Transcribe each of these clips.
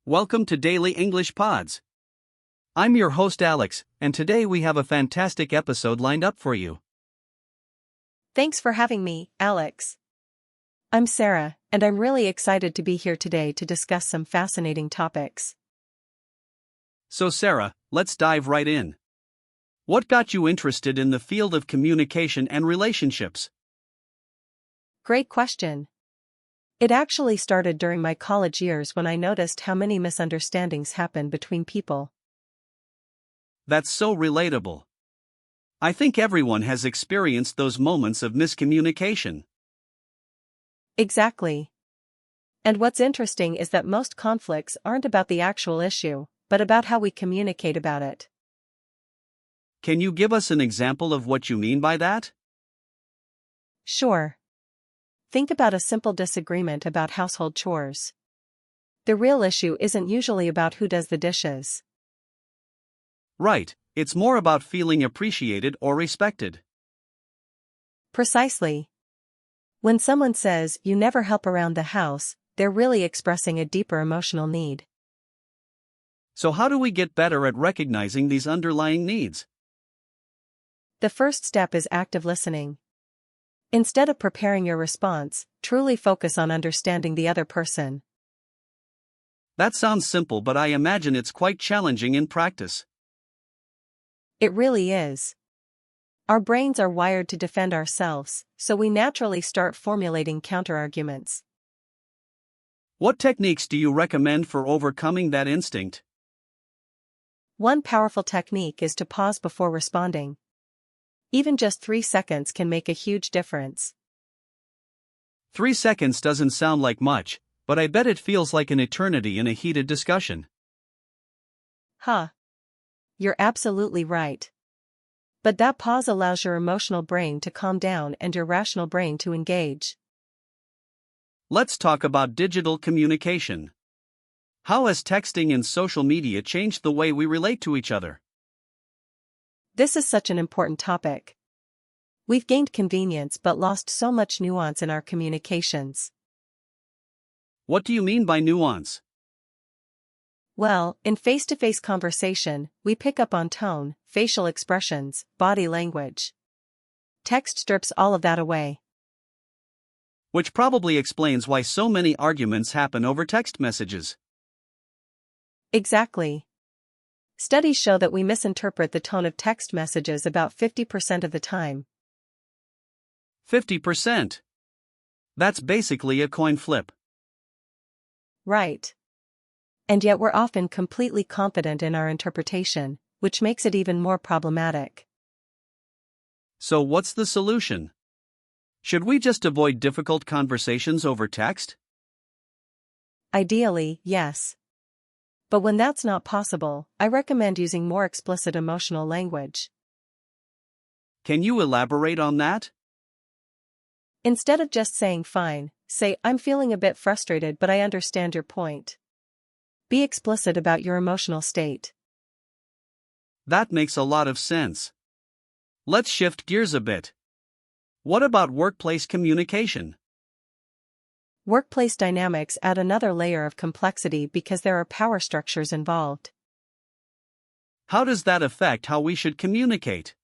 Welcome to Daily English Pods. I'm your host Alex, and today we have a fantastic episode lined up for you. Thanks for having me, Alex. I'm Sarah, and I'm really excited to be here today to discuss some fascinating topics. So Sarah, let's dive right in. What got you interested in the field of communication and relationships? Great question. It actually started during my college years when I noticed how many misunderstandings happen between people. That's so relatable. I think everyone has experienced those moments of miscommunication. Exactly. And what's interesting is that most conflicts aren't about the actual issue, but about how we communicate about it. Can you give us an example of what you mean by that? Sure. Think about a simple disagreement about household chores. The real issue isn't usually about who does the dishes. Right, it's more about feeling appreciated or respected. Precisely. When someone says, "You never help around the house," they're really expressing a deeper emotional need. So how do we get better at recognizing these underlying needs? The first step is active listening. Instead of preparing your response, truly focus on understanding the other person. That sounds simple, but I imagine it's quite challenging in practice. It really is. Our brains are wired to defend ourselves, so we naturally start formulating counterarguments. What techniques do you recommend for overcoming that instinct? One powerful technique is to pause before responding. Even just 3 seconds can make a huge difference. 3 seconds doesn't sound like much, but I bet it feels like an eternity in a heated discussion. Huh. You're absolutely right. But that pause allows your emotional brain to calm down and your rational brain to engage. Let's talk about digital communication. How has texting and social media changed the way we relate to each other? This is such an important topic. We've gained convenience but lost so much nuance in our communications. What do you mean by nuance? Well, in face-to-face conversation, we pick up on tone, facial expressions, body language. Text strips all of that away. Which probably explains why so many arguments happen over text messages. Exactly. Studies show that we misinterpret the tone of text messages about 50% of the time. 50%. That's basically a coin flip. Right. And yet we're often completely confident in our interpretation, which makes it even more problematic. So what's the solution? Should we just avoid difficult conversations over text? Ideally, yes. But when that's not possible, I recommend using more explicit emotional language. Can you elaborate on that? Instead of just saying fine, say, "I'm feeling a bit frustrated, but I understand your point." Be explicit about your emotional state. That makes a lot of sense. Let's shift gears a bit. What about workplace communication? Workplace dynamics add another layer of complexity because there are power structures involved. How does that affect how we should communicate?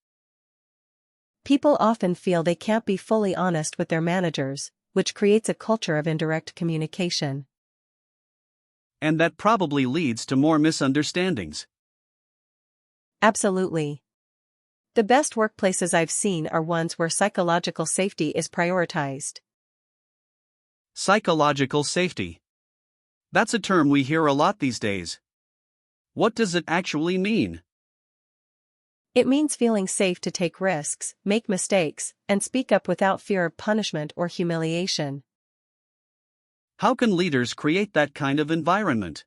People often feel they can't be fully honest with their managers, which creates a culture of indirect communication. And that probably leads to more misunderstandings. Absolutely. The best workplaces I've seen are ones where psychological safety is prioritized. Psychological safety. That's a term we hear a lot these days. What does it actually mean? It means feeling safe to take risks, make mistakes, and speak up without fear of punishment or humiliation. How can leaders create that kind of environment?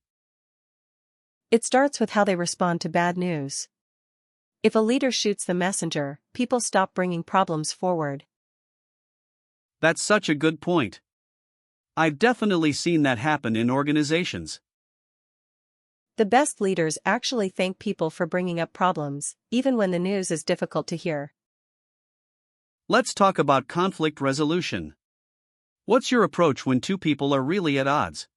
It starts with how they respond to bad news. If a leader shoots the messenger, people stop bringing problems forward. That's such a good point. I've definitely seen that happen in organizations. The best leaders actually thank people for bringing up problems, even when the news is difficult to hear. Let's talk about conflict resolution. What's your approach when two people are really at odds?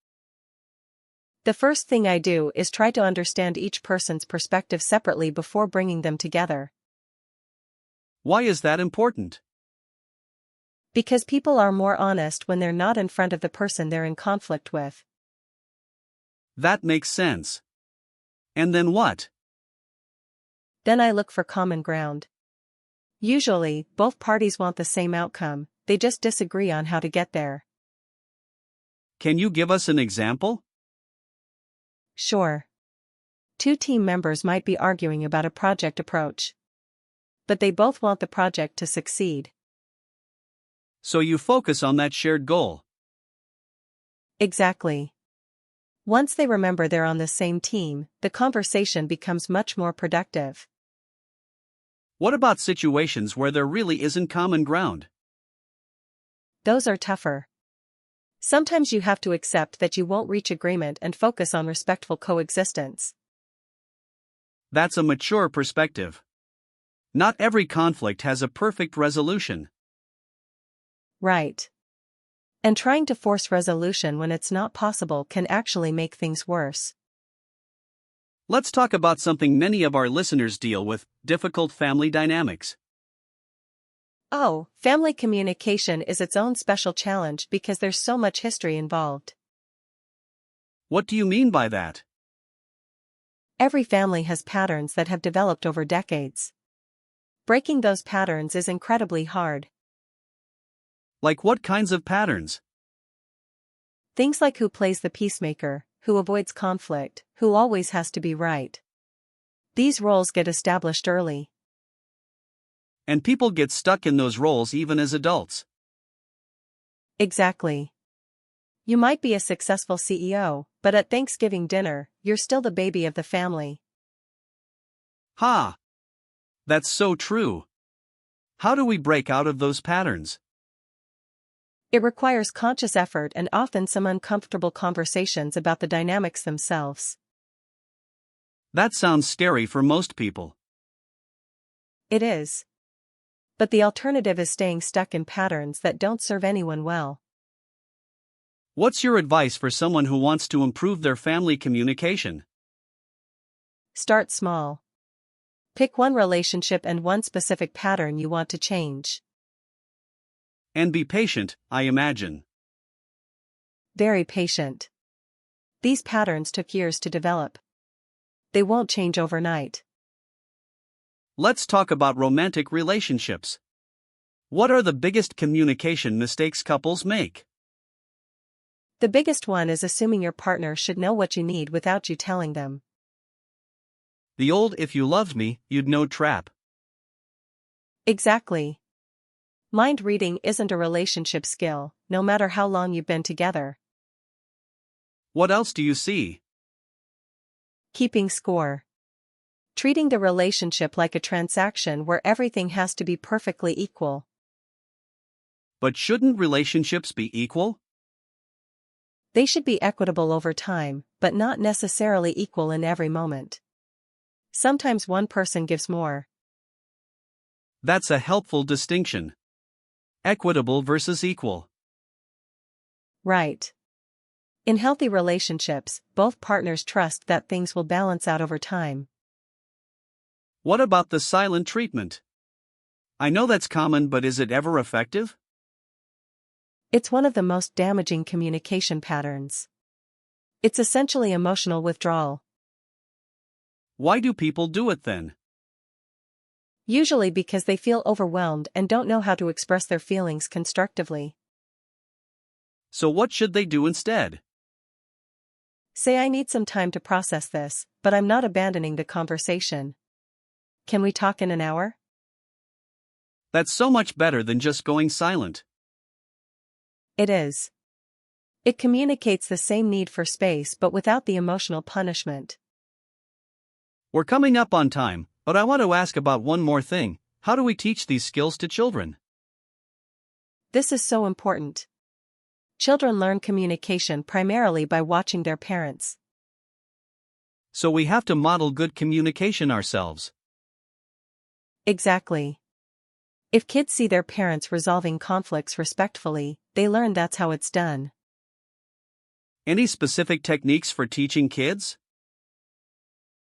The first thing I do is try to understand each person's perspective separately before bringing them together. Why is that important? Because people are more honest when they're not in front of the person they're in conflict with. That makes sense. And then what? Then I look for common ground. Usually, both parties want the same outcome, they just disagree on how to get there. Can you give us an example? Sure. Two team members might be arguing about a project approach. But they both want the project to succeed. So you focus on that shared goal. Exactly. Once they remember they're on the same team, the conversation becomes much more productive. What about situations where there really isn't common ground? Those are tougher. Sometimes you have to accept that you won't reach agreement and focus on respectful coexistence. That's a mature perspective. Not every conflict has a perfect resolution. Right. And trying to force resolution when it's not possible can actually make things worse. Let's talk about something many of our listeners deal with: difficult family dynamics. Oh, family communication is its own special challenge because there's so much history involved. What do you mean by that? Every family has patterns that have developed over decades. Breaking those patterns is incredibly hard. Like what kinds of patterns? Things like who plays the peacemaker, who avoids conflict, who always has to be right. These roles get established early. And people get stuck in those roles even as adults. Exactly. You might be a successful CEO, but at Thanksgiving dinner, you're still the baby of the family. Ha! That's so true. How do we break out of those patterns? It requires conscious effort and often some uncomfortable conversations about the dynamics themselves. That sounds scary for most people. It is. But the alternative is staying stuck in patterns that don't serve anyone well. What's your advice for someone who wants to improve their family communication? Start small. Pick one relationship and one specific pattern you want to change. And be patient, I imagine. Very patient. These patterns took years to develop. They won't change overnight. Let's talk about romantic relationships. What are the biggest communication mistakes couples make? The biggest one is assuming your partner should know what you need without you telling them. The old "if you loved me, you'd know" trap. Exactly. Mind reading isn't a relationship skill, no matter how long you've been together. What else do you see? Keeping score. Treating the relationship like a transaction where everything has to be perfectly equal. But shouldn't relationships be equal? They should be equitable over time, but not necessarily equal in every moment. Sometimes one person gives more. That's a helpful distinction. Equitable versus equal. Right. In healthy relationships, both partners trust that things will balance out over time. What about the silent treatment? I know that's common, but is it ever effective? It's one of the most damaging communication patterns. It's essentially emotional withdrawal. Why do people do it then? Usually because they feel overwhelmed and don't know how to express their feelings constructively. So what should they do instead? Say, I need some time to process this, but I'm not abandoning the conversation. Can we talk in an hour? That's so much better than just going silent. It is. It communicates the same need for space but without the emotional punishment. We're coming up on time, but I want to ask about one more thing. How do we teach these skills to children? This is so important. Children learn communication primarily by watching their parents. So we have to model good communication ourselves. Exactly. If kids see their parents resolving conflicts respectfully, they learn that's how it's done. Any specific techniques for teaching kids?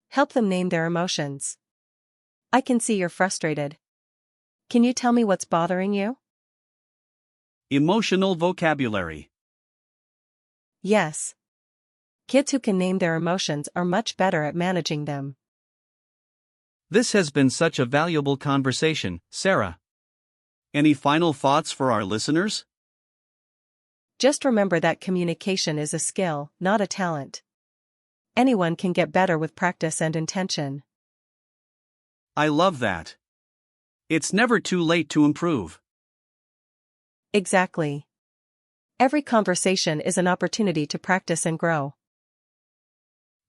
Help them name their emotions. I can see you're frustrated. Can you tell me what's bothering you? Emotional vocabulary. Yes. Kids who can name their emotions are much better at managing them. This has been such a valuable conversation, Sarah. Any final thoughts for our listeners? Just remember that communication is a skill, not a talent. Anyone can get better with practice and intention. I love that. It's never too late to improve. Exactly. Every conversation is an opportunity to practice and grow.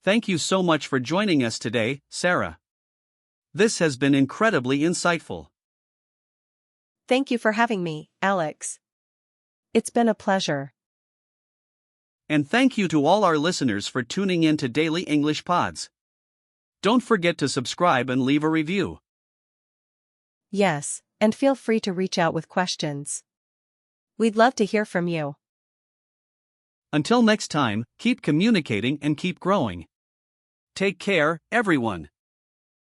Thank you so much for joining us today, Sarah. This has been incredibly insightful. Thank you for having me, Alex. It's been a pleasure. And thank you to all our listeners for tuning in to Daily English Pods. Don't forget to subscribe and leave a review. Yes, and feel free to reach out with questions. We'd love to hear from you. Until next time, keep communicating and keep growing. Take care, everyone.